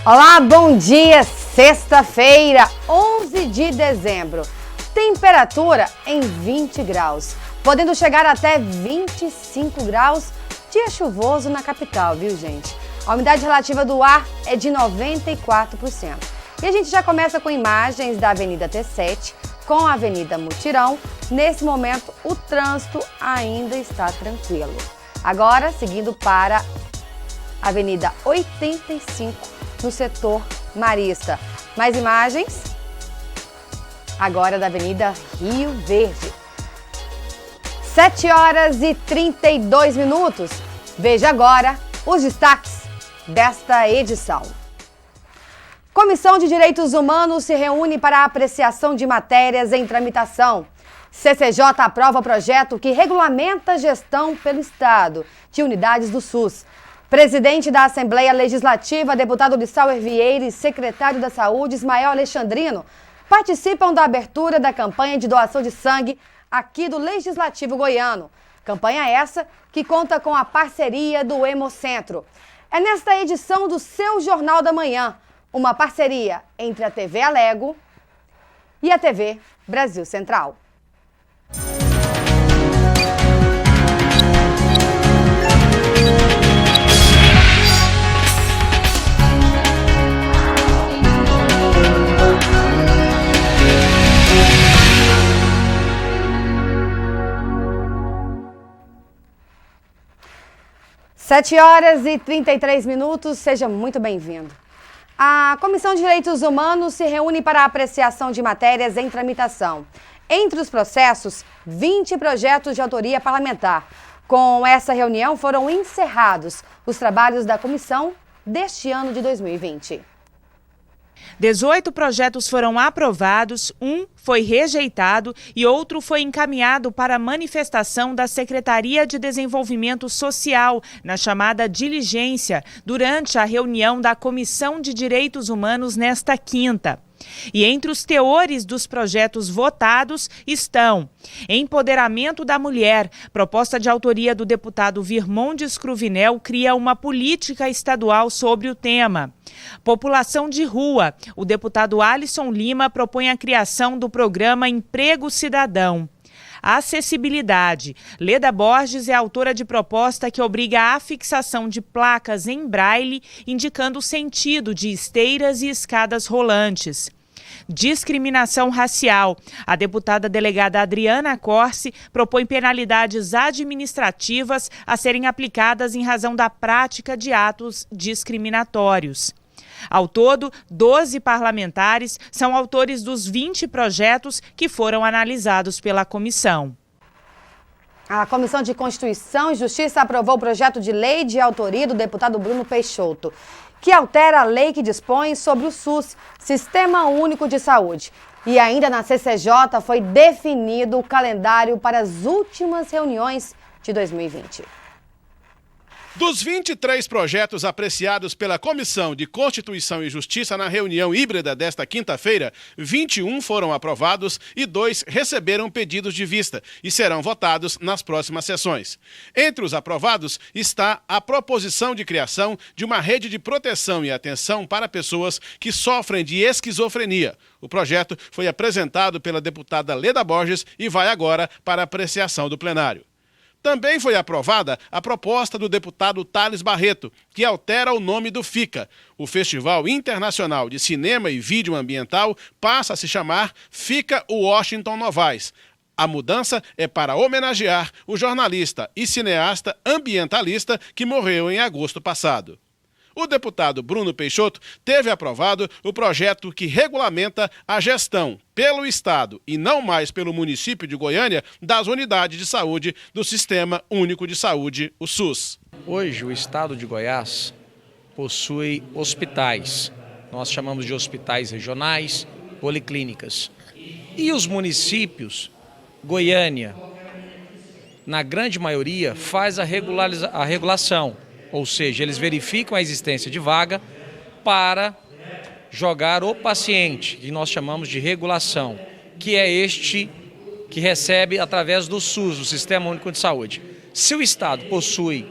Olá, bom dia! Sexta-feira, 11 de dezembro. Temperatura em 20 graus, podendo chegar até 25 graus. Dia chuvoso na capital, viu, gente? A umidade relativa do ar é de 94%. E a gente já começa com imagens da Avenida T7 com a Avenida Mutirão. Nesse momento, o trânsito ainda está tranquilo. Agora, seguindo para a Avenida 85, no setor Marista. Mais imagens? Agora da Avenida Rio Verde. 7 horas e 32 minutos. Veja agora os destaques desta edição. Comissão de Direitos Humanos se reúne para a apreciação de matérias em tramitação. CCJ aprova projeto que regulamenta a gestão pelo Estado de unidades do SUS. Presidente da Assembleia Legislativa, deputado Lissauer Vieira e secretário da Saúde, Ismael Alexandrino, participam da abertura da campanha de doação de sangue aqui do Legislativo Goiano. Campanha essa que conta com a parceria do Hemocentro. É nesta edição do seu Jornal da Manhã, uma parceria entre a TV Alego e a TV Brasil Central. Sete horas e 33 minutos, seja muito bem-vindo. A Comissão de Direitos Humanos se reúne para a apreciação de matérias em tramitação. Entre os processos, 20 projetos de autoria parlamentar. Com essa reunião foram encerrados os trabalhos da comissão deste ano de 2020. 18 projetos foram aprovados, um foi rejeitado e outro foi encaminhado para manifestação da Secretaria de Desenvolvimento Social, na chamada diligência, durante a reunião da Comissão de Direitos Humanos nesta quinta. E entre os teores dos projetos votados estão: Empoderamento da Mulher, proposta de autoria do deputado Virmondes Cruvinel, cria uma política estadual sobre o tema. População de Rua, o deputado Alisson Lima propõe a criação do programa Emprego Cidadão. Acessibilidade. Leda Borges é autora de proposta que obriga a fixação de placas em braille, indicando o sentido de esteiras e escadas rolantes. Discriminação racial. A deputada delegada Adriana Corsi propõe penalidades administrativas a serem aplicadas em razão da prática de atos discriminatórios. Ao todo, 12 parlamentares são autores dos 20 projetos que foram analisados pela comissão. A Comissão de Constituição e Justiça aprovou o projeto de lei de autoria do deputado Bruno Peixoto, que altera a lei que dispõe sobre o SUS, Sistema Único de Saúde. E ainda na CCJ foi definido o calendário para as últimas reuniões de 2020. Dos 23 projetos apreciados pela Comissão de Constituição e Justiça na reunião híbrida desta quinta-feira, 21 foram aprovados e 2 receberam pedidos de vista e serão votados nas próximas sessões. Entre os aprovados está a proposição de criação de uma rede de proteção e atenção para pessoas que sofrem de esquizofrenia. O projeto foi apresentado pela deputada Leda Borges e vai agora para apreciação do plenário. Também foi aprovada a proposta do deputado Thales Barreto, que altera o nome do FICA. O Festival Internacional de Cinema e Vídeo Ambiental passa a se chamar FICA Washington Novaes. A mudança é para homenagear o jornalista e cineasta ambientalista que morreu em agosto passado. O deputado Bruno Peixoto teve aprovado o projeto que regulamenta a gestão pelo Estado e não mais pelo município de Goiânia das unidades de saúde do Sistema Único de Saúde, o SUS. Hoje o Estado de Goiás possui hospitais, nós chamamos de hospitais regionais, policlínicas. E os municípios, Goiânia, na grande maioria, faz a regulação. Ou seja, eles verificam a existência de vaga para jogar o paciente, que nós chamamos de regulação, que é este que recebe através do SUS, o Sistema Único de Saúde. Se o Estado possui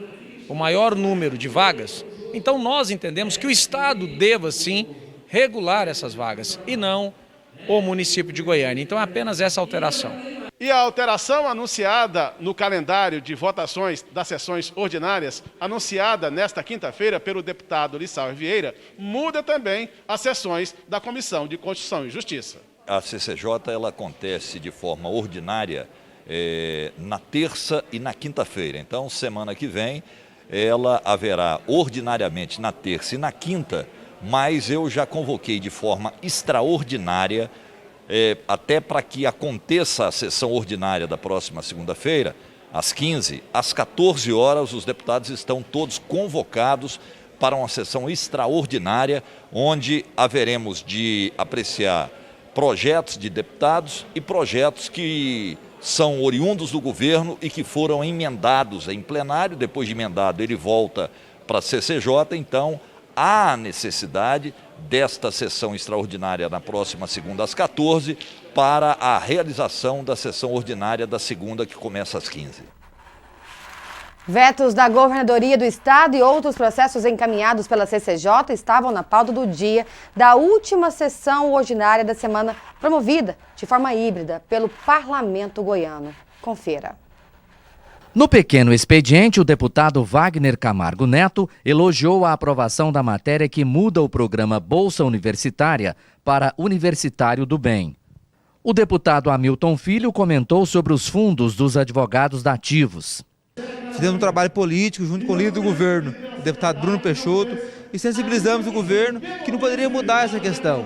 o maior número de vagas, Então nós entendemos que o Estado deva sim regular essas vagas e não o município de Goiânia. Então é apenas essa alteração. E a alteração anunciada no calendário de votações das sessões ordinárias, anunciada nesta quinta-feira pelo deputado Lissauer Vieira, muda também as sessões da Comissão de Constituição e Justiça. A CCJ ela acontece de forma ordinária na terça e na quinta-feira. Então, semana que vem, ela haverá ordinariamente na terça e na quinta, mas eu já convoquei de forma extraordinária, até para que aconteça a sessão ordinária da próxima segunda-feira, às 15, às 14 horas, os deputados estão todos convocados para uma sessão extraordinária, onde haveremos de apreciar projetos de deputados e projetos que são oriundos do governo e que foram emendados em plenário. Depois de emendado, ele volta para a CCJ, então há necessidade desta sessão extraordinária na próxima segunda às 14 para a realização da sessão ordinária da segunda, que começa às 15. Vetos da Governadoria do Estado e outros processos encaminhados pela CCJ estavam na pauta do dia da última sessão ordinária da semana, promovida de forma híbrida pelo Parlamento Goiano. Confira. No pequeno expediente, o deputado Wagner Camargo Neto elogiou a aprovação da matéria que muda o programa Bolsa Universitária para Universitário do Bem. O deputado Hamilton Filho comentou sobre os fundos dos advogados dativos. Fizemos um trabalho político junto com o líder do governo, o deputado Bruno Peixoto, e sensibilizamos o governo que não poderia mudar essa questão.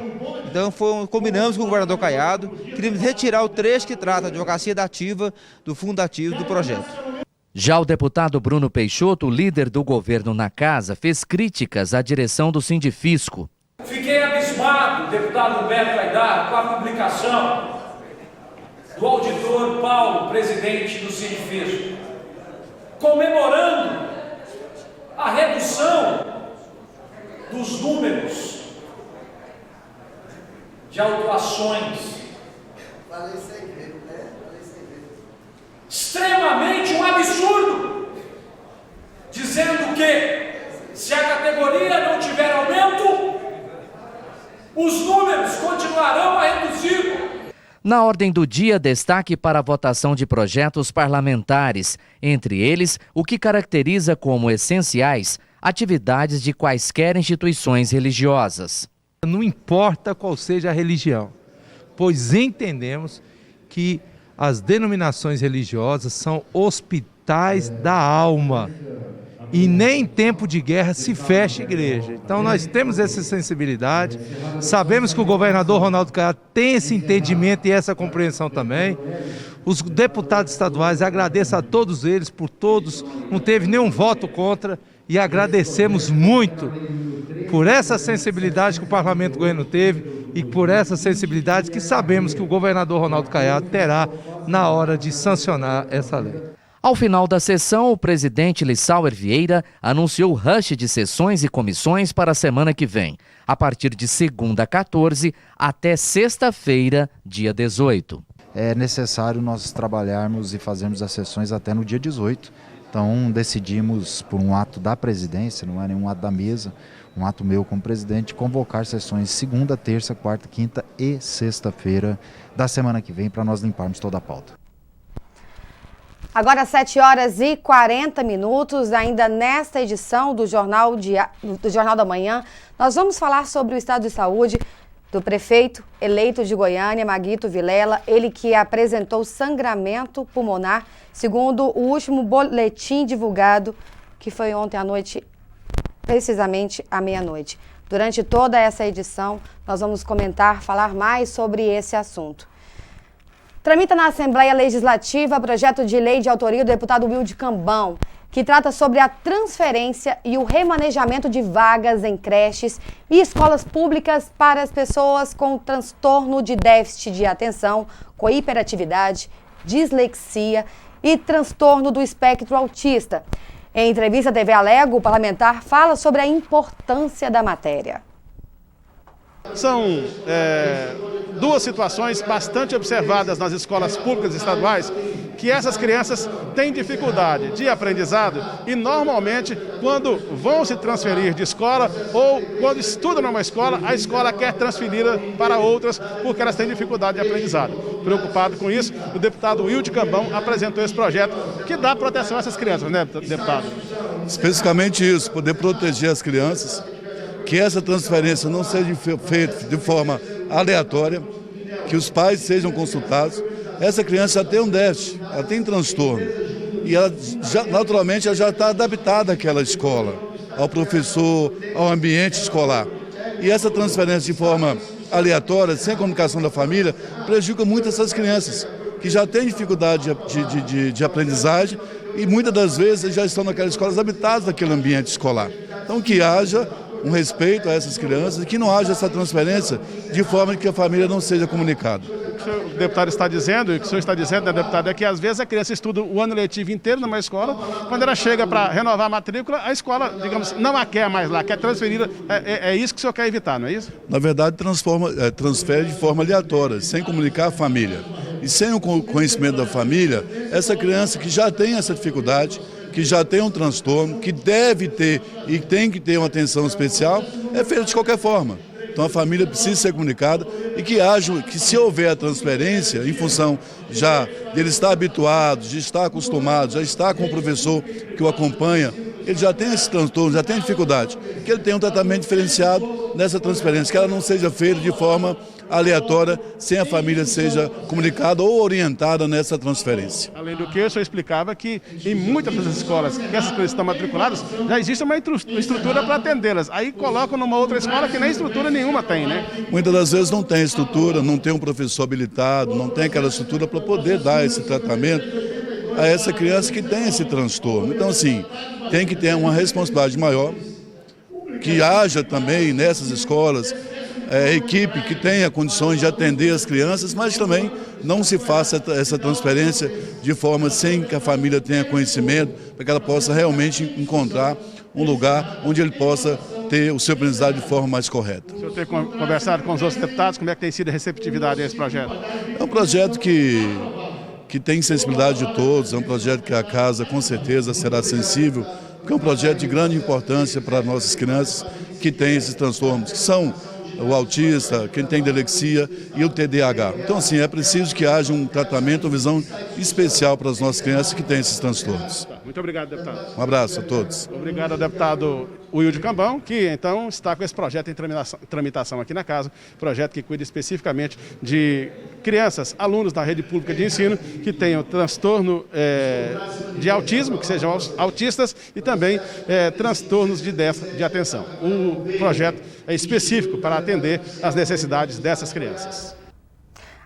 Então combinamos com o governador Caiado, queríamos retirar o trecho que trata a advocacia dativa do fundo ativo do projeto. Já o deputado Bruno Peixoto, líder do governo na casa, fez críticas à direção do Sindifisco. Fiquei abismado, deputado Humberto Aidar, com a publicação do auditor Paulo, presidente do Sindifisco, comemorando a redução dos números de autuações. Extremamente um absurdo, dizendo que se a categoria não tiver aumento, os números continuarão a reduzir. Na ordem do dia, destaque para a votação de projetos parlamentares, entre eles o que caracteriza como essenciais atividades de quaisquer instituições religiosas. Não importa qual seja a religião, pois entendemos que as denominações religiosas são hospitais da alma e nem em tempo de guerra se fecha a igreja. Então nós temos essa sensibilidade, sabemos que o governador Ronaldo Caiado tem esse entendimento e essa compreensão também. Os deputados estaduais, agradeço a todos eles por todos, não teve nenhum voto contra e agradecemos muito por essa sensibilidade que o Parlamento Goiano teve e por essa sensibilidade que sabemos que o governador Ronaldo Caiado terá na hora de sancionar essa lei. Ao final da sessão, o presidente Lissauer Vieira anunciou o rush de sessões e comissões para a semana que vem, a partir de segunda 14 até sexta-feira, dia 18. É necessário nós trabalharmos e fazermos as sessões até no dia 18. Então decidimos, por um ato da presidência, não é nenhum ato da mesa, um ato meu como presidente, convocar sessões segunda, terça, quarta, quinta e sexta-feira da semana que vem para nós limparmos toda a pauta. Agora 7 horas e 40 minutos, ainda nesta edição do Jornal da Manhã, nós vamos falar sobre o estado de saúde do prefeito eleito de Goiânia, Maguito Vilela, ele que apresentou sangramento pulmonar, segundo o último boletim divulgado, que foi ontem à noite, precisamente à meia-noite. Durante toda essa edição, nós vamos falar mais sobre esse assunto. Tramita na Assembleia Legislativa projeto de lei de autoria do deputado Wilde Cambão, que trata sobre a transferência e o remanejamento de vagas em creches e escolas públicas para as pessoas com transtorno de déficit de atenção, com hiperatividade, dislexia e transtorno do espectro autista. Em entrevista à TV Alego, o parlamentar fala sobre a importância da matéria. São duas situações bastante observadas nas escolas públicas estaduais que essas crianças têm dificuldade de aprendizado e normalmente quando vão se transferir de escola ou quando estudam numa escola, a escola quer transferi-la para outras porque elas têm dificuldade de aprendizado. Preocupado com isso, o deputado Wilde Cambão apresentou esse projeto que dá proteção a essas crianças, né, deputado? Especificamente isso, poder proteger as crianças, que essa transferência não seja feita de forma aleatória, que os pais sejam consultados. Essa criança já tem um déficit, ela tem transtorno e ela naturalmente ela já está adaptada àquela escola, ao professor, ao ambiente escolar. E essa transferência de forma aleatória, sem comunicação da família, prejudica muito essas crianças que já têm dificuldade de aprendizagem e muitas das vezes já estão naquelas escolas habitadas daquele ambiente escolar. Então que haja um respeito a essas crianças e que não haja essa transferência de forma que a família não seja comunicada. O deputado está dizendo, e o que o senhor está dizendo, né, deputado, é que às vezes a criança estuda o ano letivo inteiro numa escola, quando ela chega para renovar a matrícula, a escola, digamos, não a quer mais lá, quer transferir, é isso que o senhor quer evitar, não é isso? Na verdade, transfere de forma aleatória, sem comunicar a família. E sem o conhecimento da família, essa criança que já tem essa dificuldade, que já tem um transtorno, que deve ter e tem que ter uma atenção especial, é feita de qualquer forma. Então a família precisa ser comunicada e que se houver a transferência, em função já dele estar habituado, de estar acostumado, já estar com o professor que o acompanha, ele já tem esse transtorno, já tem dificuldade, que ele tenha um tratamento diferenciado nessa transferência, que ela não seja feita de forma aleatória, sem a família seja comunicada ou orientada nessa transferência. Além do que, o senhor explicava que em muitas das escolas que essas crianças estão matriculadas, já existe uma estrutura para atendê-las. Aí colocam numa outra escola que nem estrutura nenhuma tem, né? Muitas das vezes não tem estrutura, não tem um professor habilitado, não tem aquela estrutura para poder dar esse tratamento a essa criança que tem esse transtorno. Então, assim, tem que ter uma responsabilidade maior, que haja também nessas escolas equipe que tenha condições de atender as crianças, mas também não se faça essa transferência de forma sem que a família tenha conhecimento, para que ela possa realmente encontrar um lugar onde ele possa ter o seu aprendizado de forma mais correta. O senhor tem conversado com os outros deputados, como é que tem sido a receptividade a esse projeto? É um projeto que tem sensibilidade de todos, é um projeto que a casa com certeza será sensível, porque é um projeto de grande importância para nossas crianças que têm esses transtornos, que são o autista, quem tem dislexia e o TDAH. Então, assim, é preciso que haja um tratamento, uma visão especial para as nossas crianças que têm esses transtornos. Muito obrigado, deputado. Um abraço a todos. Obrigado ao deputado Wilde Cambão, que então está com esse projeto em tramitação aqui na casa, projeto que cuida especificamente de crianças, alunos da rede pública de ensino que tenham transtorno de autismo, que sejam autistas e também transtornos de atenção. O projeto é específico para atender às necessidades dessas crianças.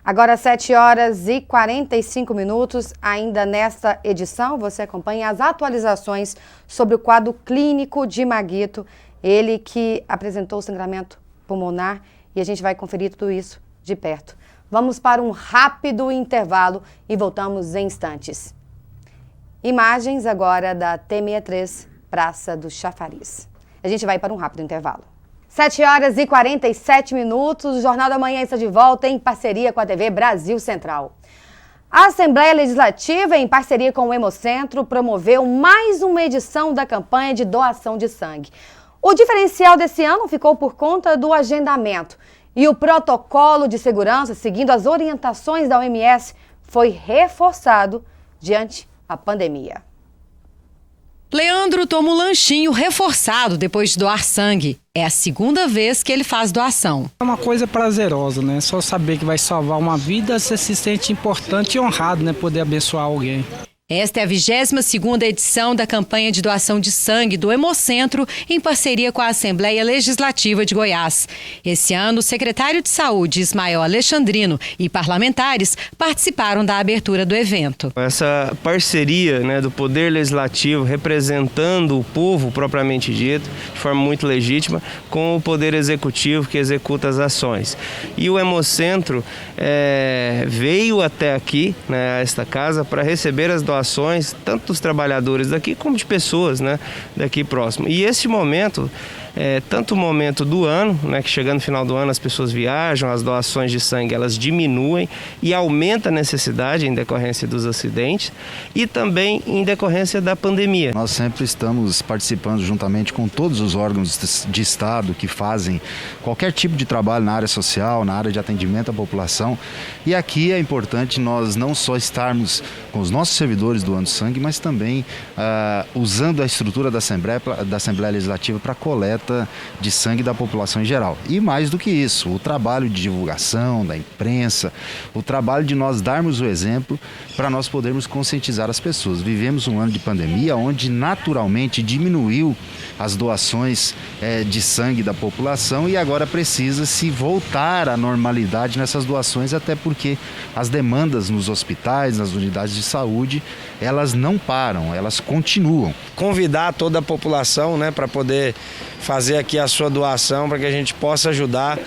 Agora 7h45, ainda nesta edição, você acompanha as atualizações sobre o quadro clínico de Maguito, ele que apresentou sangramento pulmonar e a gente vai conferir tudo isso de perto. Vamos para um rápido intervalo e voltamos em instantes. Imagens agora da T63, Praça do Chafariz. A gente vai para um rápido intervalo. 7h47, o Jornal da Manhã está de volta em parceria com a TV Brasil Central. A Assembleia Legislativa, em parceria com o Hemocentro, promoveu mais uma edição da campanha de doação de sangue. O diferencial desse ano ficou por conta do agendamento e o protocolo de segurança, seguindo as orientações da OMS, foi reforçado diante da pandemia. Leandro toma um lanchinho reforçado depois de doar sangue. É a segunda vez que ele faz doação. É uma coisa prazerosa, né? Só saber que vai salvar uma vida, você se sente importante e honrado, né? Poder abençoar alguém. Esta é a 22ª edição da campanha de doação de sangue do Hemocentro, em parceria com a Assembleia Legislativa de Goiás. Esse ano, o secretário de Saúde, Ismael Alexandrino, e parlamentares participaram da abertura do evento. Essa parceria, né, do Poder Legislativo representando o povo propriamente dito, de forma muito legítima, com o Poder Executivo que executa as ações. E o Hemocentro veio até aqui, né, a esta casa, para receber as doações, tanto dos trabalhadores daqui como de pessoas, né, daqui próximo. E esse momento tanto o momento do ano, né, que chegando no final do ano as pessoas viajam, as doações de sangue elas diminuem e aumenta a necessidade em decorrência dos acidentes e também em decorrência da pandemia. Nós sempre estamos participando juntamente com todos os órgãos de Estado que fazem qualquer tipo de trabalho na área social, na área de atendimento à população. E aqui é importante nós não só estarmos com os nossos servidores doando sangue, mas também usando a estrutura da Assembleia Legislativa para coleta de sangue da população em geral. E mais do que isso, o trabalho de divulgação da imprensa, o trabalho de nós darmos o exemplo para nós podermos conscientizar as pessoas. Vivemos um ano de pandemia onde naturalmente diminuiu as doações de sangue da população e agora precisa se voltar à normalidade nessas doações, até porque as demandas nos hospitais, nas unidades de saúde, elas não param, elas continuam. Convidar toda a população, né, para poder fazer aqui a sua doação, para que a gente possa ajudar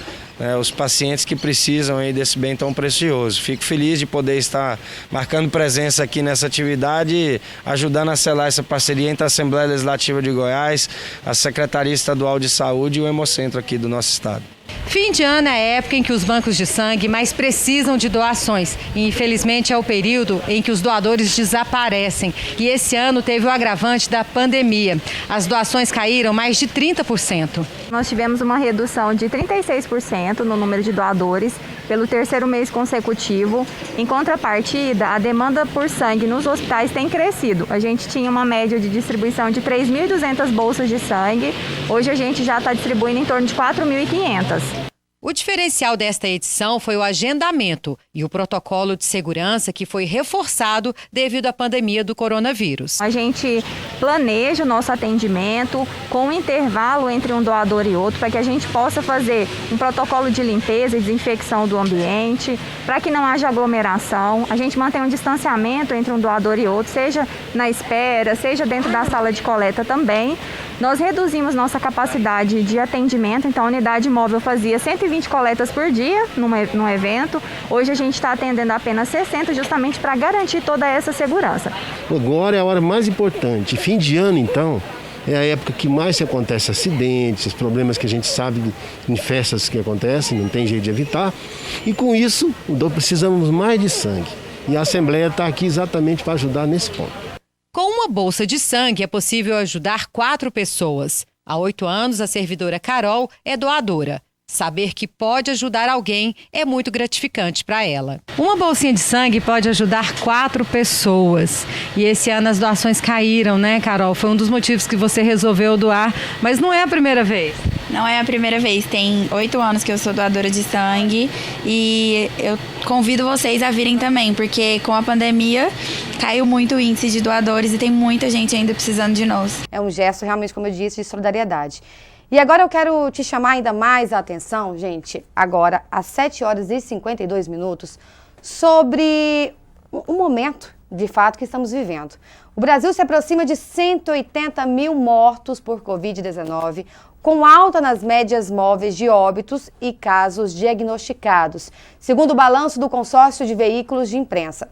os pacientes que precisam aí desse bem tão precioso. Fico feliz de poder estar marcando presença aqui nessa atividade, ajudando a selar essa parceria entre a Assembleia Legislativa de Goiás, a Secretaria Estadual de Saúde e o Hemocentro aqui do nosso estado. Fim de ano é a época em que os bancos de sangue mais precisam de doações e, infelizmente, é o período em que os doadores desaparecem. E esse ano teve o agravante da pandemia. As doações caíram mais de 30%. Nós tivemos uma redução de 36% no número de doadores pelo terceiro mês consecutivo. Em contrapartida, a demanda por sangue nos hospitais tem crescido. A gente tinha uma média de distribuição de 3.200 bolsas de sangue. Hoje a gente já está distribuindo em torno de 4.500. O diferencial desta edição foi o agendamento e o protocolo de segurança que foi reforçado devido à pandemia do coronavírus. A gente planeja o nosso atendimento com um intervalo entre um doador e outro para que a gente possa fazer um protocolo de limpeza e desinfecção do ambiente, para que não haja aglomeração. A gente mantém um distanciamento entre um doador e outro, seja na espera, seja dentro da sala de coleta também. Nós reduzimos nossa capacidade de atendimento, então a unidade móvel fazia 120 coletas por dia num evento. Hoje a gente está atendendo apenas 60, justamente para garantir toda essa segurança. Agora é a hora mais importante. Fim de ano, então, é a época que mais se acontece acidentes, os problemas que a gente sabe em festas que acontecem, não tem jeito de evitar. E com isso, precisamos mais de sangue. E a Assembleia está aqui exatamente para ajudar nesse ponto. Com uma bolsa de sangue é possível ajudar 4 pessoas. Há 8 anos, a servidora Carol é doadora. Saber que pode ajudar alguém é muito gratificante para ela. Uma bolsinha de sangue pode ajudar 4 pessoas. E esse ano as doações caíram, né, Carol? Foi um dos motivos que você resolveu doar, mas não é a primeira vez. Não é a primeira vez, tem 8 anos que eu sou doadora de sangue e eu convido vocês a virem também, porque com a pandemia caiu muito o índice de doadores e tem muita gente ainda precisando de nós. É um gesto realmente, como eu disse, de solidariedade. E agora eu quero te chamar ainda mais a atenção, gente, agora às 7h52, sobre o momento, de fato, que estamos vivendo. O Brasil se aproxima de 180 mil mortos por Covid-19, com alta nas médias móveis de óbitos e casos diagnosticados, segundo o balanço do consórcio de veículos de imprensa.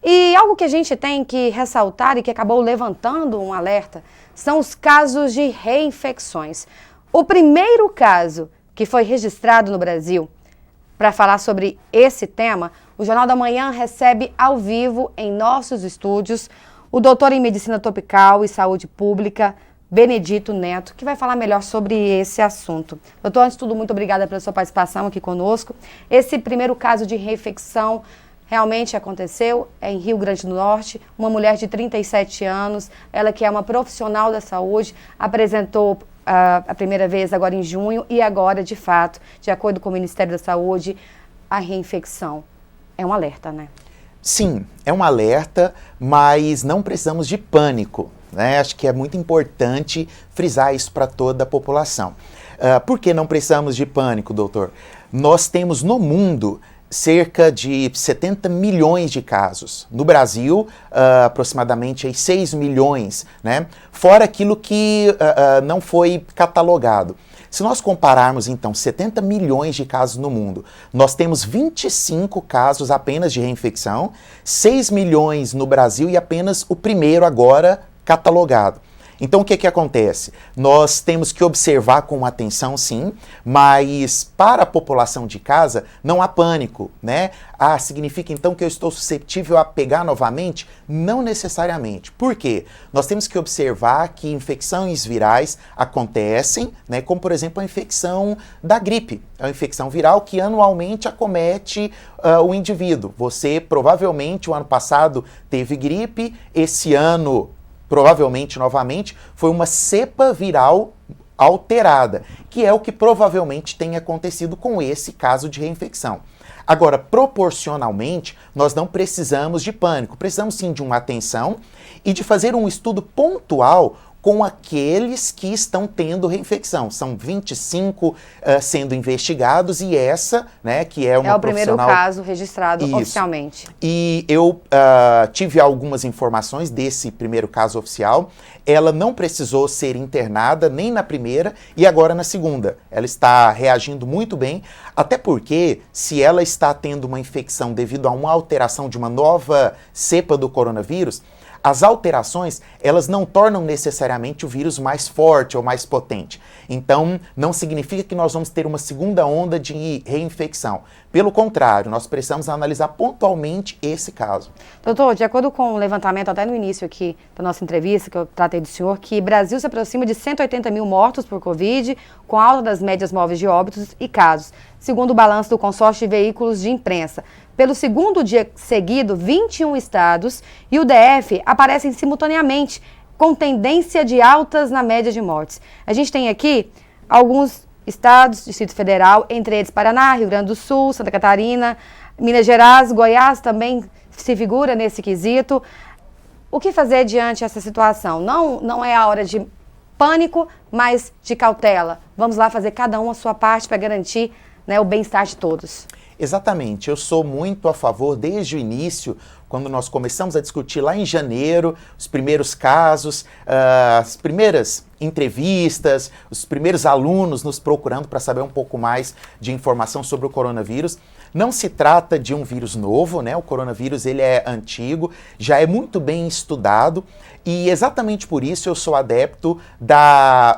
E algo que a gente tem que ressaltar e que acabou levantando um alerta são os casos de reinfecções. O primeiro caso que foi registrado no Brasil, para falar sobre esse tema, o Jornal da Manhã recebe ao vivo em nossos estúdios o doutor em Medicina Tropical e Saúde Pública, Benedito Neto, que vai falar melhor sobre esse assunto. Doutor, antes de tudo, muito obrigada pela sua participação aqui conosco. Esse primeiro caso de reinfecção realmente aconteceu em Rio Grande do Norte. Uma mulher de 37 anos, ela que é uma profissional da saúde, apresentou a primeira vez agora em junho e agora, de fato, de acordo com o Ministério da Saúde, a reinfecção. É um alerta, né? Sim, é um alerta, mas não precisamos de pânico, né? Acho que é muito importante frisar isso para toda a população. Por que não precisamos de pânico, doutor? Nós temos no mundo cerca de 70 milhões de casos. No Brasil, aproximadamente 6 milhões, né? Fora aquilo que não foi catalogado. Se nós compararmos, então, 70 milhões de casos no mundo, nós temos 25 casos apenas de reinfecção, 6 milhões no Brasil e apenas o primeiro agora catalogado. Então, o que acontece? Nós temos que observar com atenção, sim, mas para a população de casa não há pânico, né? Significa então que eu estou suscetível a pegar novamente? Não necessariamente. Por quê? Nós temos que observar que infecções virais acontecem, né? Como, por exemplo, a infecção da gripe. É uma infecção viral que anualmente acomete o indivíduo. Você, provavelmente, o ano passado teve gripe, esse ano provavelmente, novamente, foi uma cepa viral alterada, que é o que provavelmente tem acontecido com esse caso de reinfecção. Agora, proporcionalmente, nós não precisamos de pânico, precisamos sim de uma atenção e de fazer um estudo pontual com aqueles que estão tendo reinfecção. São 25 sendo investigados e essa, né, que é uma profissional... É o primeiro caso registrado oficialmente. E eu tive algumas informações desse primeiro caso oficial. Ela não precisou ser internada nem na primeira e agora na segunda. Ela está reagindo muito bem, até porque se ela está tendo uma infecção devido a uma alteração de uma nova cepa do coronavírus, as alterações, elas não tornam necessariamente o vírus mais forte ou mais potente. Então, não significa que nós vamos ter uma segunda onda de reinfecção. Pelo contrário, nós precisamos analisar pontualmente esse caso. Doutor, de acordo com o levantamento, até no início aqui da nossa entrevista, que eu tratei do senhor, que o Brasil se aproxima de 180 mil mortos por Covid, com alta das médias móveis de óbitos e casos, segundo o balanço do consórcio de veículos de imprensa. Pelo segundo dia seguido, 21 estados e o DF aparecem simultaneamente, com tendência de altas na média de mortes. A gente tem aqui alguns estados, Distrito Federal, entre eles Paraná, Rio Grande do Sul, Santa Catarina, Minas Gerais, Goiás também se figura nesse quesito. O que fazer diante dessa situação? Não é a hora de pânico, mas de cautela. Vamos lá fazer cada um a sua parte para garantir, né, o bem-estar de todos. Exatamente, eu sou muito a favor desde o início, quando nós começamos a discutir lá em janeiro, os primeiros casos, as primeiras entrevistas, os primeiros alunos nos procurando para saber um pouco mais de informação sobre o coronavírus. Não se trata de um vírus novo, né? O coronavírus ele é antigo, já é muito bem estudado e exatamente por isso eu sou adepto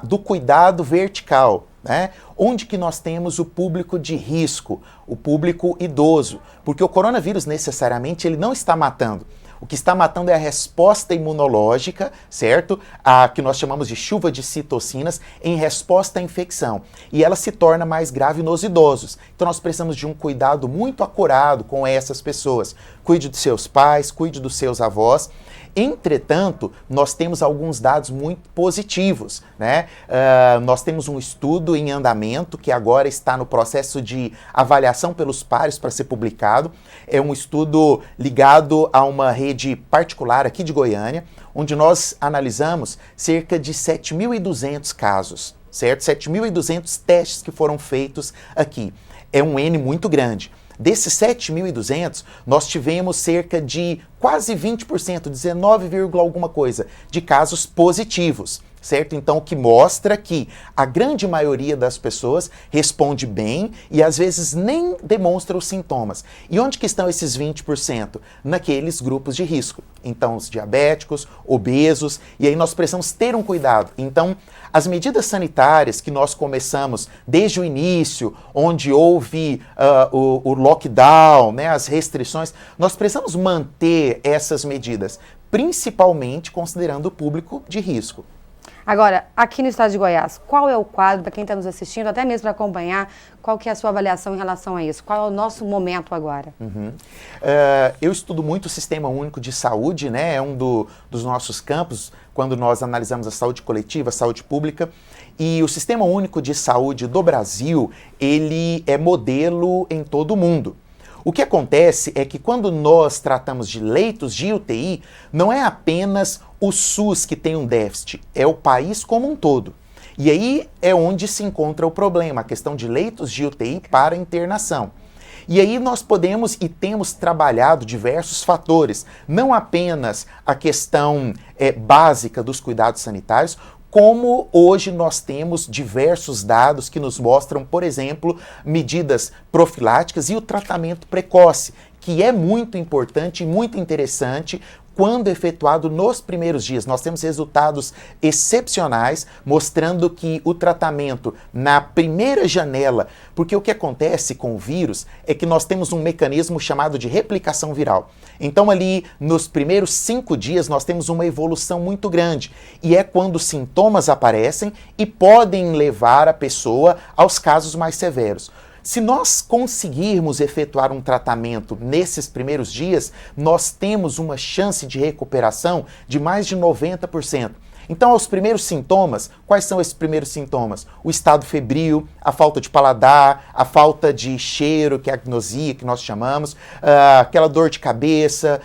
do cuidado vertical, né? Onde que nós temos o público de risco, o público idoso, porque o coronavírus necessariamente ele não está matando. O que está matando é a resposta imunológica, certo? A que nós chamamos de chuva de citocinas em resposta à infecção. E ela se torna mais grave nos idosos. Então nós precisamos de um cuidado muito acurado com essas pessoas. Cuide dos seus pais, cuide dos seus avós. Entretanto, nós temos alguns dados muito positivos, né? Nós temos um estudo em andamento que agora está no processo de avaliação pelos pares para ser publicado. É um estudo ligado a uma rede particular aqui de Goiânia, onde nós analisamos cerca de 7.200 casos, certo? 7.200 testes que foram feitos aqui. É um N muito grande. Desses 7.200, nós tivemos cerca de quase 20%, 19, alguma coisa, de casos positivos, certo? Então, o que mostra que a grande maioria das pessoas responde bem e às vezes nem demonstra os sintomas. E onde que estão esses 20%? Naqueles grupos de risco. Então, os diabéticos, obesos, e aí nós precisamos ter um cuidado. Então, as medidas sanitárias que nós começamos desde o início, onde houve o lockdown, né, as restrições, nós precisamos manter essas medidas, principalmente considerando o público de risco. Agora, aqui no estado de Goiás, qual é o quadro, para quem está nos assistindo, até mesmo para acompanhar, qual que é a sua avaliação em relação a isso? Qual é o nosso momento agora? Eu estudo muito o Sistema Único de Saúde, né? É um dos nossos campos, quando nós analisamos a saúde coletiva, a saúde pública. E o Sistema Único de Saúde do Brasil, ele é modelo em todo o mundo. O que acontece é que quando nós tratamos de leitos de UTI, não é apenas o SUS que tem um déficit, é o país como um todo. E aí é onde se encontra o problema, a questão de leitos de UTI para internação. E aí nós podemos e temos trabalhado diversos fatores, não apenas a questão básica dos cuidados sanitários, como hoje nós temos diversos dados que nos mostram, por exemplo, medidas profiláticas e o tratamento precoce, que é muito importante e muito interessante quando efetuado nos primeiros dias. Nós temos resultados excepcionais, mostrando que o tratamento na primeira janela, porque o que acontece com o vírus é que nós temos um mecanismo chamado de replicação viral. Então ali nos primeiros 5 dias nós temos uma evolução muito grande, e é quando os sintomas aparecem e podem levar a pessoa aos casos mais severos. Se nós conseguirmos efetuar um tratamento nesses primeiros dias, nós temos uma chance de recuperação de mais de 90%. Então, os primeiros sintomas, quais são esses primeiros sintomas? O estado febril, a falta de paladar, a falta de cheiro, que é a agnosia, que nós chamamos, aquela dor de cabeça,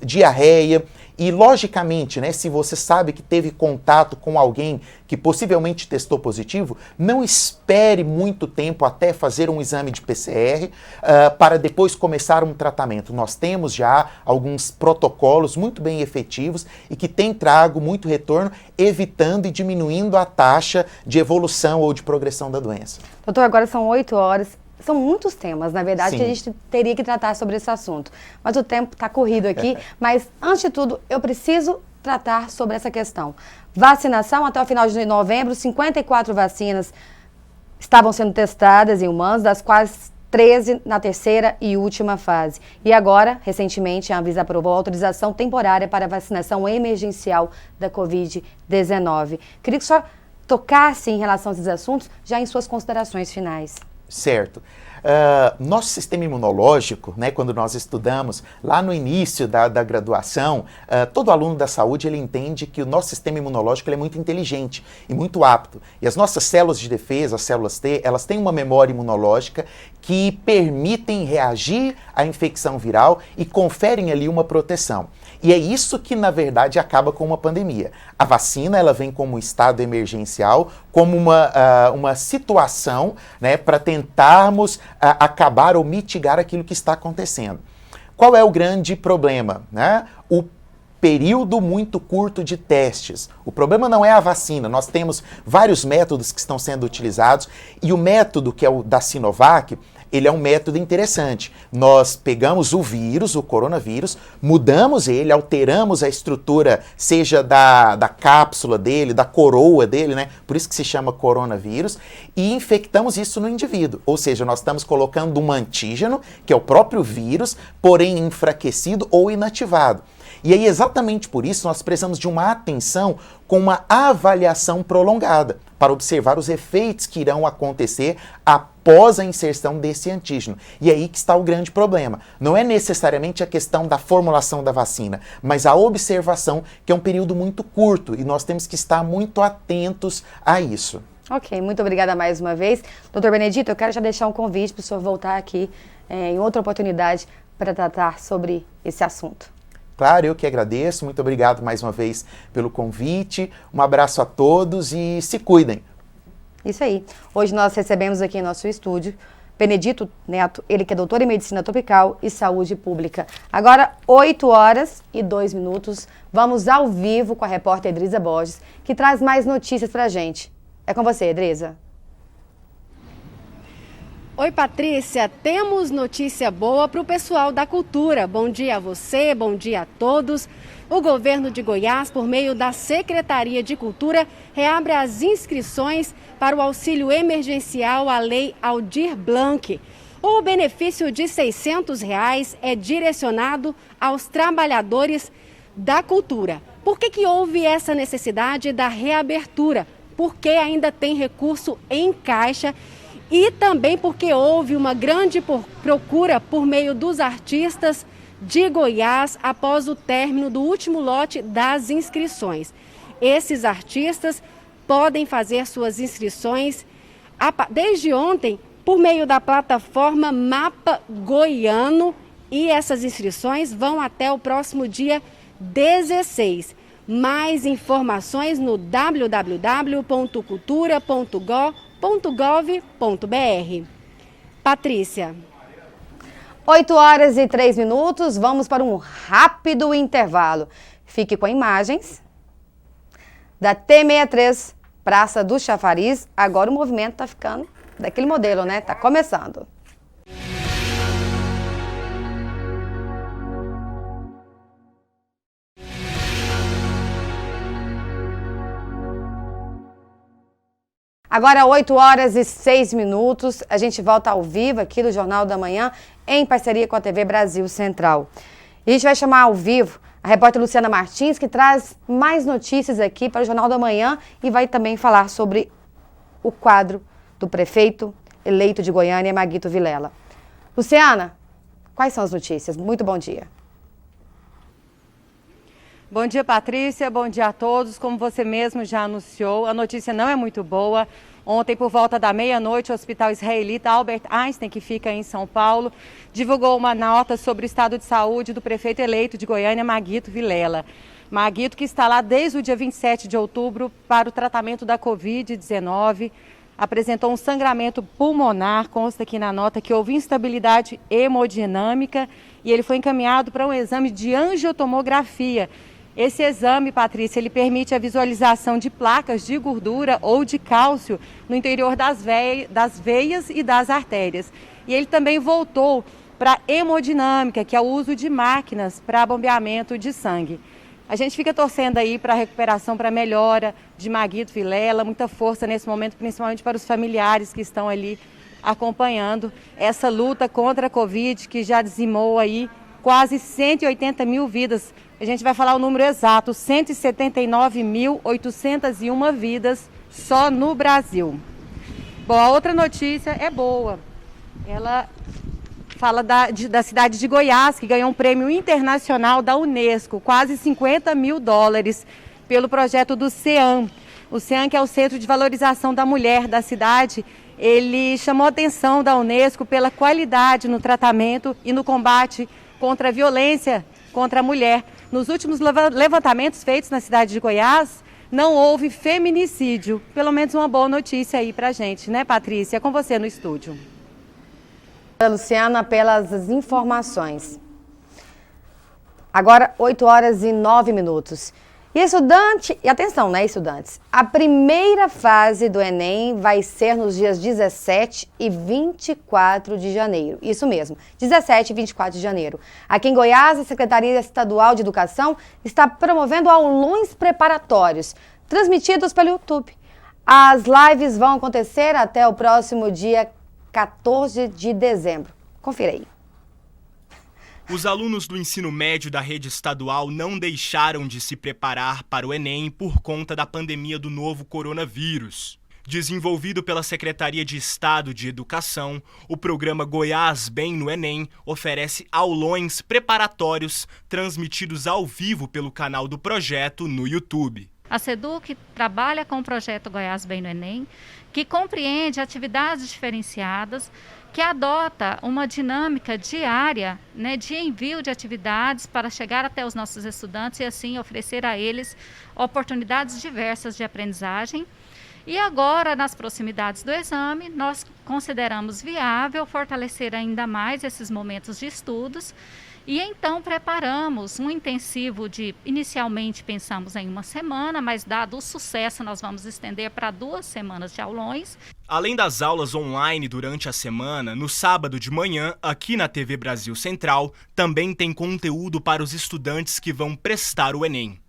diarreia. E, logicamente, né, se você sabe que teve contato com alguém que possivelmente testou positivo, não espere muito tempo até fazer um exame de PCR para depois começar um tratamento. Nós temos já alguns protocolos muito bem efetivos e que têm trago muito retorno, evitando e diminuindo a taxa de evolução ou de progressão da doença. Doutor, agora são 8 horas. São muitos temas, na verdade, Sim. que a gente teria que tratar sobre esse assunto. Mas o tempo está corrido aqui. Mas, antes de tudo, eu preciso tratar sobre essa questão. Vacinação, até o final de novembro, 54 vacinas estavam sendo testadas em humanos, das quais 13 na terceira e última fase. E agora, recentemente, a Anvisa aprovou a autorização temporária para a vacinação emergencial da Covid-19. Queria que o senhor tocasse em relação a esses assuntos, já em suas considerações finais. Certo. Nosso sistema imunológico, né, quando nós estudamos lá no início da graduação, todo aluno da saúde ele entende que o nosso sistema imunológico ele é muito inteligente e muito apto. E as nossas células de defesa, as células T, elas têm uma memória imunológica que permitem reagir à infecção viral e conferem ali uma proteção. E é isso que, na verdade, acaba com uma pandemia. A vacina, ela vem como um estado emergencial, como uma situação, né, para tentarmos acabar ou mitigar aquilo que está acontecendo. Qual é o grande problema, né? O período muito curto de testes. O problema não é a vacina, nós temos vários métodos que estão sendo utilizados e o método que é o da Sinovac, ele é um método interessante. Nós pegamos o vírus, o coronavírus, mudamos ele, alteramos a estrutura, seja da cápsula dele, da coroa dele, né? Por isso que se chama coronavírus, e infectamos isso no indivíduo. Ou seja, nós estamos colocando um antígeno, que é o próprio vírus, porém enfraquecido ou inativado. E aí, exatamente por isso, nós precisamos de uma atenção com uma avaliação prolongada, para observar os efeitos que irão acontecer após a inserção desse antígeno. E é aí que está o grande problema. Não é necessariamente a questão da formulação da vacina, mas a observação, que é um período muito curto, e nós temos que estar muito atentos a isso. Ok, muito obrigada mais uma vez. Doutor Benedito, eu quero já deixar um convite para o senhor voltar aqui em outra oportunidade para tratar sobre esse assunto. Claro, eu que agradeço. Muito obrigado mais uma vez pelo convite. Um abraço a todos e se cuidem. Isso aí. Hoje nós recebemos aqui em nosso estúdio Benedito Neto, ele que é doutor em Medicina Tropical e Saúde Pública. Agora, 8 horas e 2 minutos, vamos ao vivo com a repórter Edrisa Borges, que traz mais notícias pra gente. É com você, Edrisa. Oi, Patrícia, temos notícia boa para o pessoal da cultura. Bom dia a você, bom dia a todos. O governo de Goiás, por meio da Secretaria de Cultura, reabre as inscrições para o auxílio emergencial à Lei Aldir Blanc. O benefício de R$ 600 é direcionado aos trabalhadores da cultura. Por que houve essa necessidade da reabertura? Porque ainda tem recurso em caixa e também porque houve uma grande procura por meio dos artistas de Goiás após o término do último lote das inscrições. Esses artistas podem fazer suas inscrições desde ontem por meio da plataforma Mapa Goiano e essas inscrições vão até o próximo dia 16. Mais informações no www.cultura.gov.br. Patrícia. 8 horas e 3 minutos, vamos para um rápido intervalo. Fique com imagens da T63, Praça do Chafariz. Agora o movimento está ficando daquele modelo, né? Tá começando. Agora, 8h06, a gente volta ao vivo aqui do Jornal da Manhã, em parceria com a TV Brasil Central. E a gente vai chamar ao vivo a repórter Luciana Martins, que traz mais notícias aqui para o Jornal da Manhã e vai também falar sobre o quadro do prefeito eleito de Goiânia, Maguito Vilela. Luciana, quais são as notícias? Muito bom dia. Bom dia, Patrícia. Bom dia a todos. Como você mesmo já anunciou, a notícia não é muito boa. Ontem, por volta da meia-noite, o Hospital Israelita Albert Einstein, que fica em São Paulo, divulgou uma nota sobre o estado de saúde do prefeito eleito de Goiânia, Maguito Vilela. Maguito, que está lá desde o dia 27 de outubro para o tratamento da Covid-19, apresentou um sangramento pulmonar, consta aqui na nota que houve instabilidade hemodinâmica e ele foi encaminhado para um exame de angiotomografia. Esse exame, Patrícia, ele permite a visualização de placas de gordura ou de cálcio no interior das veias e das artérias. E ele também voltou para hemodinâmica, que é o uso de máquinas para bombeamento de sangue. A gente fica torcendo aí para a recuperação, para a melhora de Maguito Vilela, muita força nesse momento, principalmente para os familiares que estão ali acompanhando essa luta contra a Covid, que já dizimou aí quase 180 mil vidas. A gente vai falar o número exato, 179.801 vidas só no Brasil. Bom, a outra notícia é boa. Ela fala da cidade de Goiás, que ganhou um prêmio internacional da Unesco, quase $50 mil, pelo projeto do CEAM. O CEAM, que é o Centro de Valorização da Mulher da cidade, ele chamou a atenção da Unesco pela qualidade no tratamento e no combate contra a violência contra a mulher. Nos últimos levantamentos feitos na cidade de Goiás, não houve feminicídio. Pelo menos uma boa notícia aí pra gente, né, Patrícia? É com você no estúdio. Luciana, pelas informações. Agora, 8h09. E estudante, e atenção, né, estudantes? A primeira fase do Enem vai ser nos dias 17 e 24 de janeiro. Isso mesmo, 17 e 24 de janeiro. Aqui em Goiás, a Secretaria Estadual de Educação está promovendo aulões preparatórios, transmitidos pelo YouTube. As lives vão acontecer até o próximo dia 14 de dezembro. Confira aí. Os alunos do ensino médio da rede estadual não deixaram de se preparar para o Enem por conta da pandemia do novo coronavírus. Desenvolvido pela Secretaria de Estado de Educação, o programa Goiás Bem no Enem oferece aulões preparatórios transmitidos ao vivo pelo canal do projeto no YouTube. A SEDUC trabalha com o projeto Goiás Bem no Enem, que compreende atividades diferenciadas, que adota uma dinâmica diária, né, de envio de atividades para chegar até os nossos estudantes e assim oferecer a eles oportunidades diversas de aprendizagem. E agora, nas proximidades do exame, nós consideramos viável fortalecer ainda mais esses momentos de estudos e então preparamos um intensivo de, inicialmente pensamos em uma semana, mas dado o sucesso nós vamos estender para 2 semanas de aulões. Além das aulas online durante a semana, no sábado de manhã, aqui na TV Brasil Central, também tem conteúdo para os estudantes que vão prestar o Enem.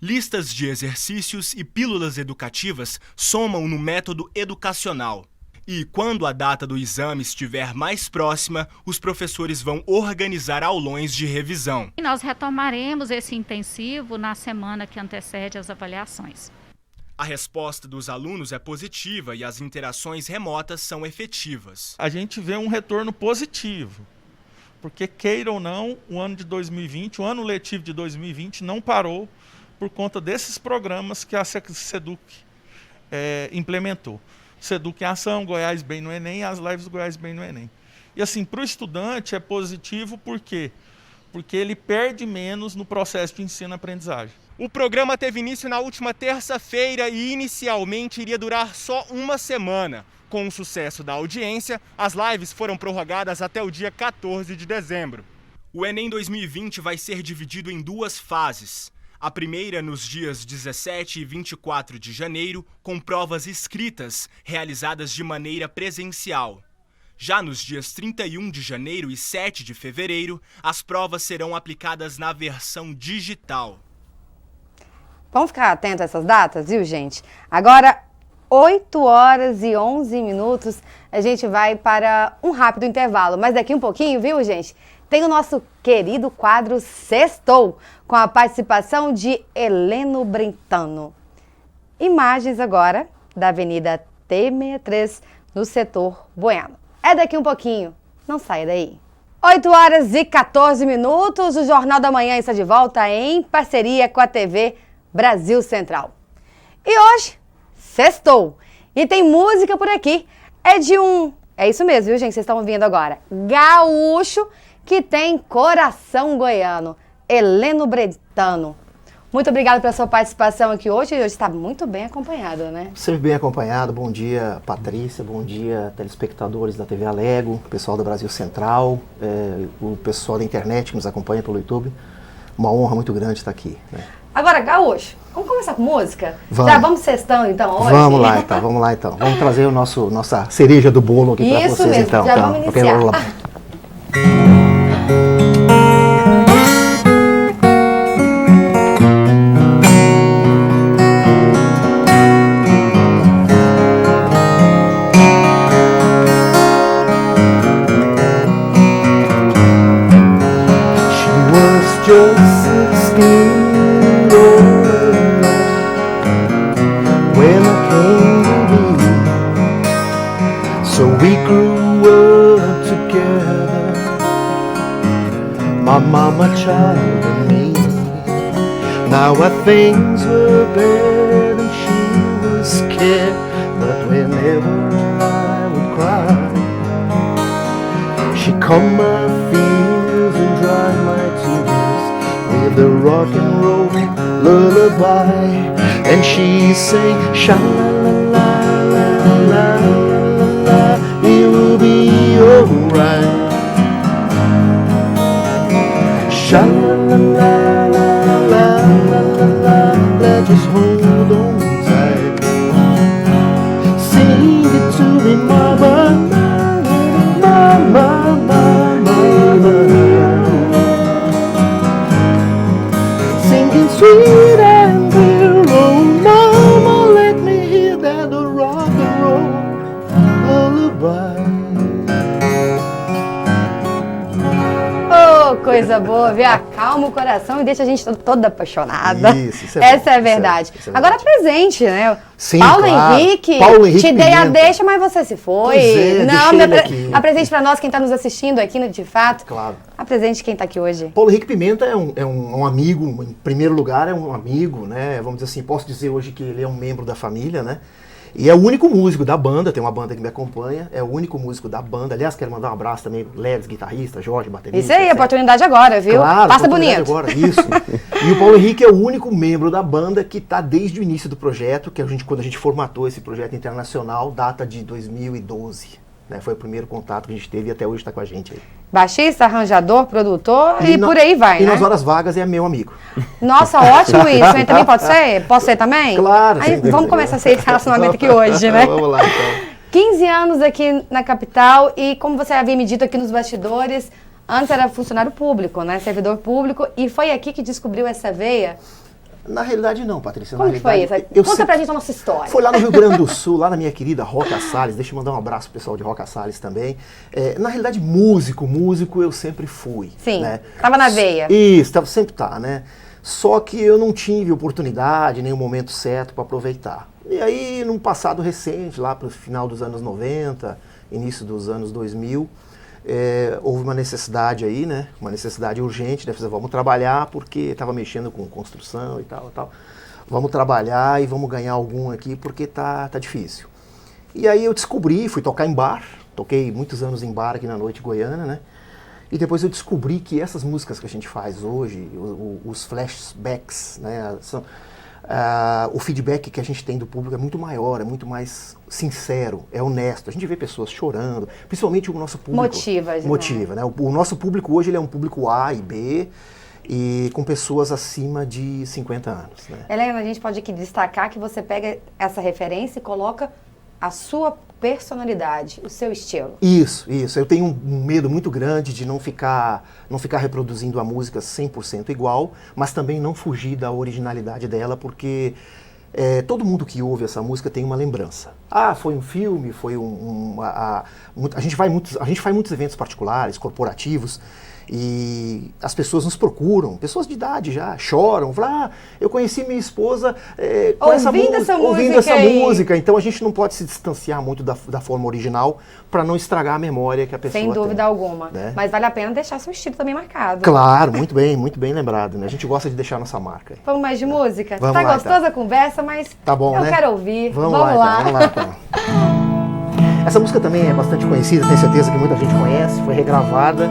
Listas de exercícios e pílulas educativas somam no método educacional. E quando a data do exame estiver mais próxima, os professores vão organizar aulões de revisão. E nós retomaremos esse intensivo na semana que antecede as avaliações. A resposta dos alunos é positiva e as interações remotas são efetivas. A gente vê um retorno positivo, porque queira ou não, o ano de 2020, o ano letivo de 2020 não parou por conta desses programas que a SEDUC implementou. SEDUC em Ação, Goiás Bem no Enem e as lives do Goiás Bem no Enem. E assim, para o estudante é positivo por quê? Porque ele perde menos no processo de ensino-aprendizagem. O programa teve início na última terça-feira e inicialmente iria durar só uma semana. Com o sucesso da audiência, as lives foram prorrogadas até o dia 14 de dezembro. O Enem 2020 vai ser dividido em 2 fases. A primeira nos dias 17 e 24 de janeiro, com provas escritas, realizadas de maneira presencial. Já nos dias 31 de janeiro e 7 de fevereiro, as provas serão aplicadas na versão digital. Vamos ficar atentos a essas datas, viu, gente? Agora, 8 horas e 11 minutos, a gente vai para um rápido intervalo. Mas daqui um pouquinho, viu, gente? Tem o nosso querido quadro Sextou, com a participação de Heleno Brentano. Imagens agora da Avenida T63, no setor Bueno. É daqui um pouquinho, não saia daí. 8 horas e 14 minutos, o Jornal da Manhã está de volta em parceria com a TV Brasil Central. E hoje, sextou. E tem música por aqui. É isso mesmo, viu, gente? Vocês estão ouvindo agora. Gaúcho, que tem coração goiano. Heleno Brentano. Muito obrigada pela sua participação aqui hoje. Hoje está muito bem acompanhado, né? Sempre bem acompanhado. Bom dia, Patrícia. Bom dia, telespectadores da TV Alego, pessoal do Brasil Central, o pessoal da internet que nos acompanha pelo YouTube. Uma honra muito grande estar aqui, né? Agora, Gaúcho, vamos começar com música? Vamos. Já vamos sextando, então, hoje? Vamos lá, então. Vamos trazer nossa cereja do bolo aqui para vocês, mesmo, então. já vamos iniciar. Vamos lá. Mama, child, and me. Now our things were bad and she was scared, but whenever I would cry, she calmed my fears and dried my tears with a rock and roll lullaby, and she sang sha la la la la la la, it will be alright. Sha la la la la la la la, just hold on tight. Sing it to me, mama, mama, mama, mama. Singing sweet and clear, oh mama, let me hear that rock and roll lullaby. Coisa boa, viu? Acalma o coração e deixa a gente toda apaixonada. Isso Essa é a verdade. Agora presente, né? Sim, Paulo claro. Henrique, Paulo Henrique te dei a Pimenta. deixa, mas você se foi. Não, apresente pra nós, quem tá nos assistindo aqui no De Fato. Claro. Apresente quem tá aqui hoje. Paulo Henrique Pimenta é um amigo, em primeiro lugar é um amigo, né? Vamos dizer assim, posso dizer hoje que ele é um membro da família, né? E é o único músico da banda, tem uma banda que me acompanha, é o único músico da banda. Aliás, quero mandar um abraço também, Leves, guitarrista, Jorge, baterista. Isso aí, oportunidade agora, viu? Claro, passa bonito. Agora, isso. E o Paulo Henrique é o único membro da banda que está desde o início do projeto, que quando a gente formatou esse projeto internacional, data de 2012. Né? Foi o primeiro contato que a gente teve e até hoje está com a gente aí. Baixista, arranjador, produtor e por aí vai, e né? nas horas vagas é meu amigo. Nossa, ótimo isso, hein? Também pode ser? Posso ser também? Claro. Aí, vamos começar esse relacionamento aqui hoje, né? Vamos lá, então. 15 anos aqui na capital e, como você havia me dito aqui nos bastidores, antes era funcionário público, né? Servidor público, e foi aqui que descobriu essa veia? Na realidade não, Patrícia. Como na que foi realidade, isso? Conta pra gente a nossa história. Foi lá no Rio Grande do Sul, lá na minha querida Roca Salles. Deixa eu mandar um abraço pro pessoal de Roca Salles também. Na realidade, músico eu sempre fui. Sim, né? Tava na veia. Isso, sempre tá, né? Só que eu não tive oportunidade, nem o momento certo para aproveitar. E aí, num passado recente, lá pro final dos anos 90, início dos anos 2000, houve uma necessidade aí, né? Uma necessidade urgente, né? Vamos trabalhar porque estava mexendo com construção e tal, tal. Vamos trabalhar e vamos ganhar algum aqui porque tá difícil. E aí eu descobri, fui tocar em bar, toquei muitos anos em bar aqui na Noite Goiana, né? E depois eu descobri que essas músicas que a gente faz hoje, os flashbacks, né? O feedback que a gente tem do público é muito maior, é muito mais sincero, é honesto. A gente vê pessoas chorando, principalmente o nosso público. Motiva, né? O nosso público hoje ele é um público A e B, e com pessoas acima de 50 anos. Né? Helena, a gente pode aqui destacar que você pega essa referência e coloca a sua personalidade, o seu estilo. Isso. Eu tenho um medo muito grande de não ficar reproduzindo a música 100% igual, mas também não fugir da originalidade dela, porque todo mundo que ouve essa música tem uma lembrança. Ah, foi um filme, foi a gente faz muitos eventos particulares, corporativos, e as pessoas nos procuram, pessoas de idade já, choram, falam, eu conheci minha esposa ouvindo essa música, então a gente não pode se distanciar muito da forma original para não estragar a memória que a pessoa tem. Sem dúvida alguma, né? Mas vale a pena deixar seu estilo também marcado. Claro, muito bem lembrado, né? A gente gosta de deixar a nossa marca. Vamos mais de música? Vamos tá lá, gostosa então. a conversa, mas tá bom, eu né? quero ouvir. Vamos lá. Então. Essa música também é bastante conhecida, tenho certeza que muita gente conhece, foi regravada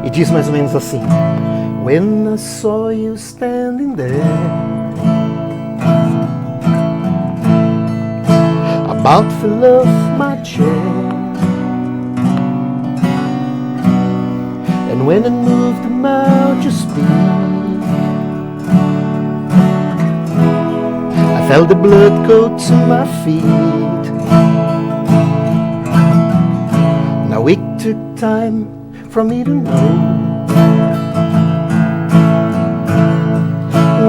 e diz mais ou menos assim: When I saw you standing there, about to love my chair, and when I moved the mouth to speak, I felt the blood go to my feet. Now it took time for me to know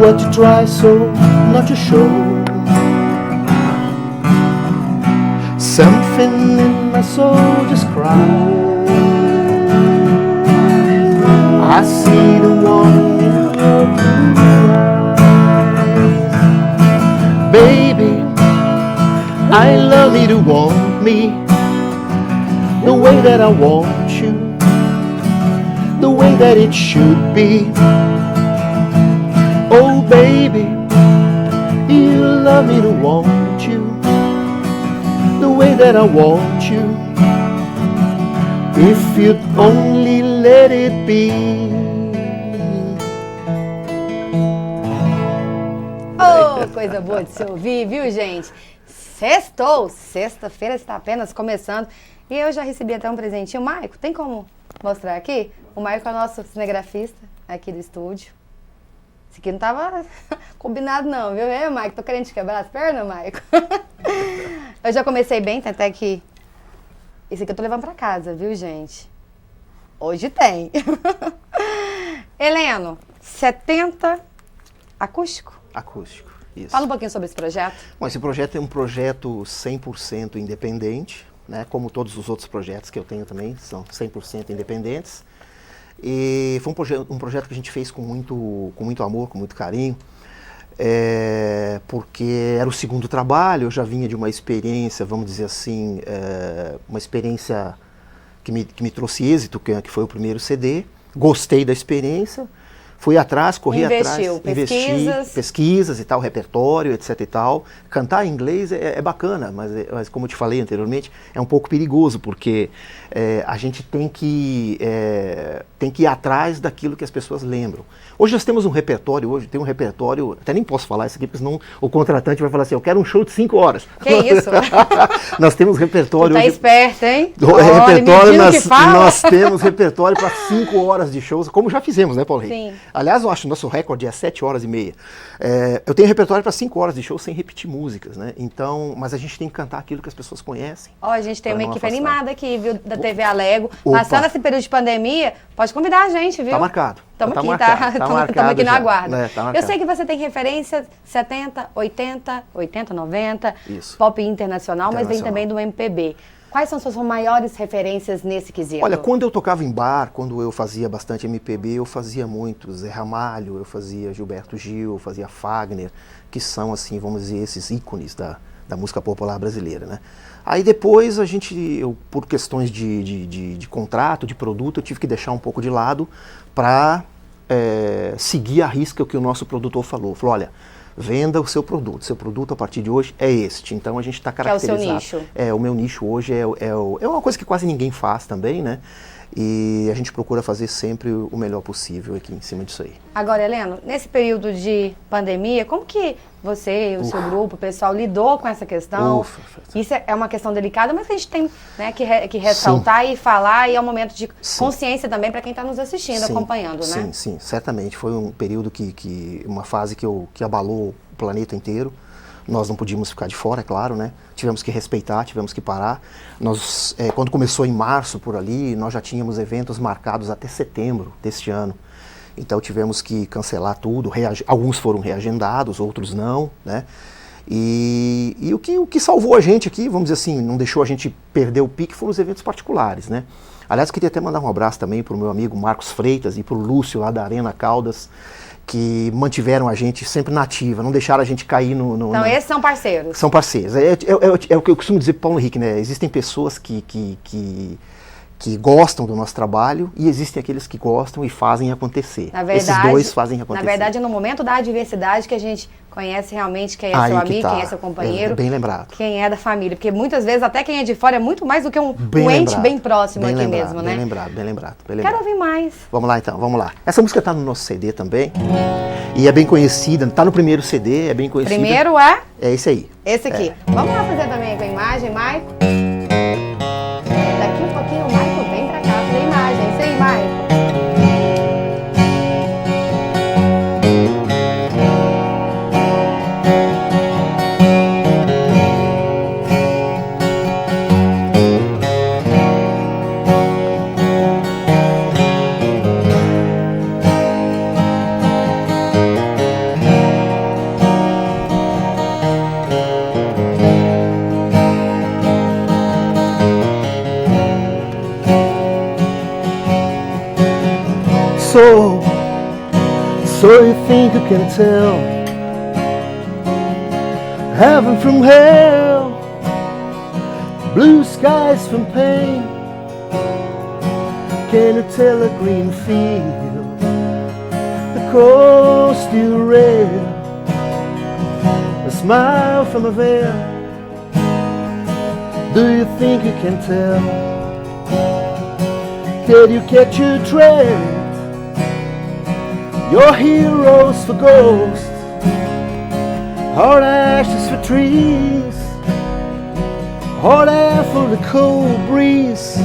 what to try, so not to show. Something in my soul just cried. I see the one in your blue eyes. Baby, I love you to want me the way that I want you, the way that it should be. Oh baby, you love me to want you, the way that I want you, if you'd only let it be. Oh, coisa boa de se ouvir, viu, gente? Sextou! Sexta-feira está apenas começando e eu já recebi até um presentinho. Maico, tem como mostrar aqui? O Maico é o nosso cinegrafista aqui do estúdio. Esse aqui não tava combinado não, viu? Maico, tô querendo te quebrar as pernas, Maico? Eu já comecei bem, tem até que... Esse aqui eu tô levando pra casa, viu, gente? Hoje tem. Heleno, 70 acústico? Acústico, isso. Fala um pouquinho sobre esse projeto. Bom, esse projeto é um projeto 100% independente, né? Como todos os outros projetos que eu tenho também, são 100% independentes. E foi um projeto que a gente fez com muito amor, com muito carinho, porque era o segundo trabalho, eu já vinha de uma experiência, vamos dizer assim, uma experiência que me trouxe êxito, que foi o primeiro CD, gostei da experiência, fui atrás, corri atrás, investi, pesquisas e tal, repertório, etc e tal. Cantar em inglês é bacana, mas como eu te falei anteriormente, é um pouco perigoso, porque a gente tem que ir atrás daquilo que as pessoas lembram. Hoje nós temos um repertório, até nem posso falar isso aqui, porque senão o contratante vai falar assim, eu quero um show de 5 horas. Que isso? Nós temos repertório... Tu tá esperto, hein? Nós temos repertório para 5 horas de shows, como já fizemos, né, Paulo Rei? Sim. Aliás, eu acho que o nosso recorde é 7 horas e meia. Eu tenho repertório para 5 horas de show sem repetir músicas, né? Então, mas a gente tem que cantar aquilo que as pessoas conhecem. Ó, a gente tem uma equipe animada aqui, viu, da TV Alego. Passando esse período de pandemia, pode convidar a gente, viu? Tá marcado. Estamos aqui no aguardo. Né? Eu sei que você tem referência 70, 80, 90, isso. Pop internacional, mas vem também do MPB. Quais são suas maiores referências nesse quesito? Olha, quando eu tocava em bar, quando eu fazia bastante MPB, eu fazia muito Zé Ramalho, eu fazia Gilberto Gil, eu fazia Fagner, que são, assim, vamos dizer, esses ícones da música popular brasileira, né? Aí depois por questões de contrato, de produto, eu tive que deixar um pouco de lado para seguir a risca o que o nosso produtor falou. Falou, olha, venda o seu produto a partir de hoje é este. Então a gente está caracterizado. Que é o seu nicho. O meu nicho hoje é uma coisa que quase ninguém faz também, né? E a gente procura fazer sempre o melhor possível aqui em cima disso aí. Agora, Heleno, nesse período de pandemia, como que você e o seu grupo, o pessoal, lidou com essa questão? Isso é uma questão delicada, mas a gente tem, né, que ressaltar e falar, e é um momento de consciência também para quem está nos assistindo, acompanhando, né? Sim, certamente. Foi um período uma fase que abalou o planeta inteiro. Nós não podíamos ficar de fora, é claro, né? Tivemos que respeitar, tivemos que parar. Nós, quando começou em março, por ali, nós já tínhamos eventos marcados até setembro deste ano. Então tivemos que cancelar tudo, alguns foram reagendados, outros não, né? E o que salvou a gente aqui, vamos dizer assim, não deixou a gente perder o pique, foram os eventos particulares, né? Aliás, queria até mandar um abraço também para o meu amigo Marcos Freitas e para o Lúcio lá da Arena Caldas, que mantiveram a gente sempre na ativa, não deixaram a gente cair no... Então, esses são parceiros. São parceiros. É o que eu costumo dizer para o Paulo Henrique, né? Existem pessoas que gostam do nosso trabalho e existem aqueles que gostam e fazem acontecer. Na verdade, esses dois fazem acontecer. Na verdade, é no momento da adversidade que a gente conhece realmente quem é seu amigo, quem é seu companheiro. Bem lembrado. Quem é da família. Porque muitas vezes até quem é de fora é muito mais do que um ente bem próximo bem aqui lembrado, mesmo, né? Bem lembrado. Quero ouvir mais. Vamos lá então, vamos lá. Essa música tá no nosso CD também. E é bem conhecida, tá no primeiro CD, é bem conhecida. Primeiro é? É esse aí. Esse aqui. Vamos lá fazer também com a imagem, Maico? Daqui um pouquinho o Maico vem pra cá fazer a imagem. Isso aí, Maico. So you think you can tell heaven from hell, blue skies from pain? Can you tell a green field, the coast still red, a smile from a veil? Do you think you can tell? Can you catch a trail? Your heroes for ghosts, hard ashes for trees, hot air for the cold breeze,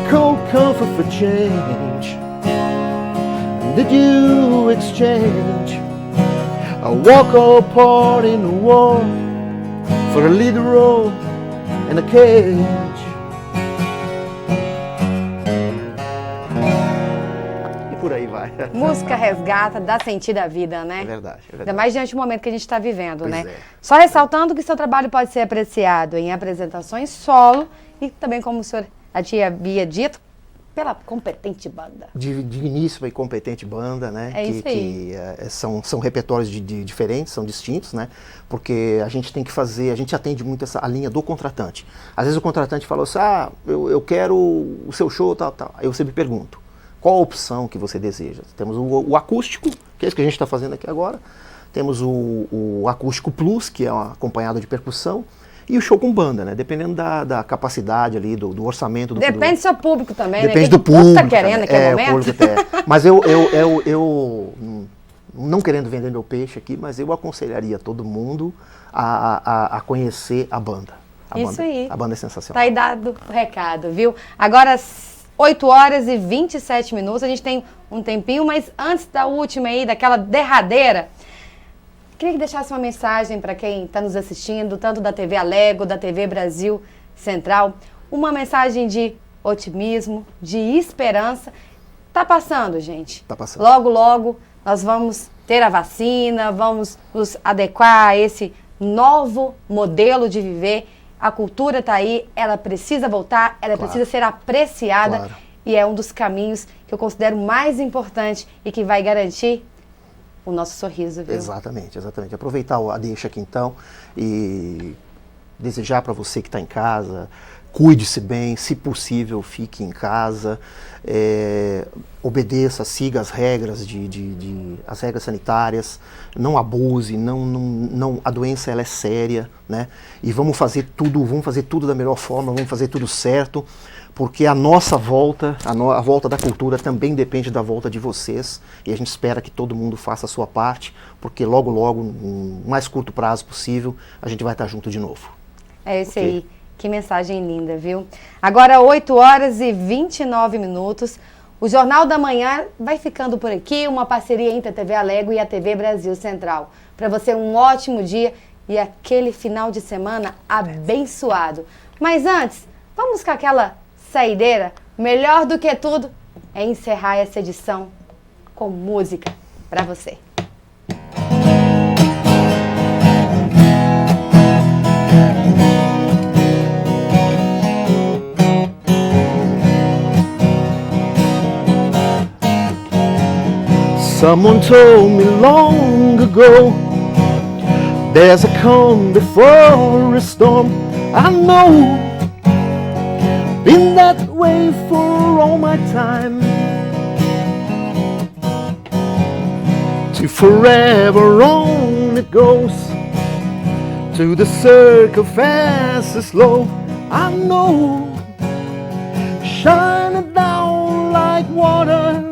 cold comfort for change. Did you exchange a walk or part in the war for a lead role in a cage? Por aí vai. Música resgata, dá sentido à vida, né? É verdade. Ainda mais diante do momento que a gente está vivendo, Pois né? é. Só ressaltando que seu trabalho pode ser apreciado em apresentações solo e também, como o senhor havia dito, pela competente banda. Digníssima e competente banda, né? É isso aí. São repertórios diferentes, são distintos, né? Porque a gente tem que fazer, a gente atende muito a linha do contratante. Às vezes o contratante fala assim, eu quero o seu show, tal. Aí eu sempre pergunto, qual a opção que você deseja? Temos o acústico, que é isso que a gente está fazendo aqui agora. Temos o acústico plus, que é acompanhado de percussão. E o show com banda, né? Dependendo da capacidade ali, do orçamento. Depende do seu público também, depende né? do público. O tá querendo naquele momento. O público até. Mas eu, não querendo vender meu peixe aqui, mas eu aconselharia todo mundo a conhecer a banda. Isso aí. A banda é sensacional. Tá aí dado o recado, viu? Agora, 8 horas e 27 minutos, a gente tem um tempinho, mas antes da última aí, daquela derradeira, queria que deixasse uma mensagem para quem está nos assistindo, tanto da TV Alego, da TV Brasil Central, uma mensagem de otimismo, de esperança. Tá passando, gente. Tá passando. Logo, logo, nós vamos ter a vacina, vamos nos adequar a esse novo modelo de viver. A cultura está aí, ela precisa voltar, ela precisa ser apreciada. Claro. E é um dos caminhos que eu considero mais importante e que vai garantir o nosso sorriso, viu? Exatamente. Aproveitar a deixa aqui então e desejar para você que está em casa, cuide-se bem, se possível, fique em casa, obedeça, siga as regras as regras sanitárias, não abuse, a doença ela é séria, né? E vamos fazer tudo da melhor forma, vamos fazer tudo certo, porque a nossa volta, a volta da cultura também depende da volta de vocês, e a gente espera que todo mundo faça a sua parte, porque logo, no mais curto prazo possível, a gente vai estar junto de novo. É isso aí. Que mensagem linda, viu? Agora, 8 horas e 29 minutos. O Jornal da Manhã vai ficando por aqui, uma parceria entre a TV Alego e a TV Brasil Central. Para você, um ótimo dia e aquele final de semana abençoado. Mas antes, vamos com aquela saideira. Melhor do que tudo é encerrar essa edição com música para você. Someone told me long ago, there's a calm before a storm. I know, been that way for all my time. To forever on it goes, to the circle fast and slow. I know, shine it down like water.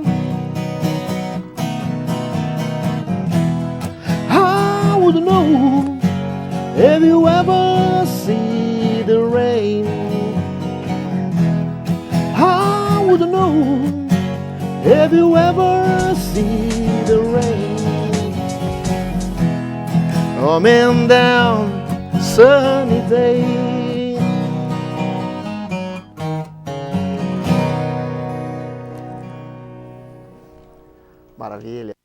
I would know if you ever see the rain. I would know if you ever see the rain coming down sunny day. Maravilha.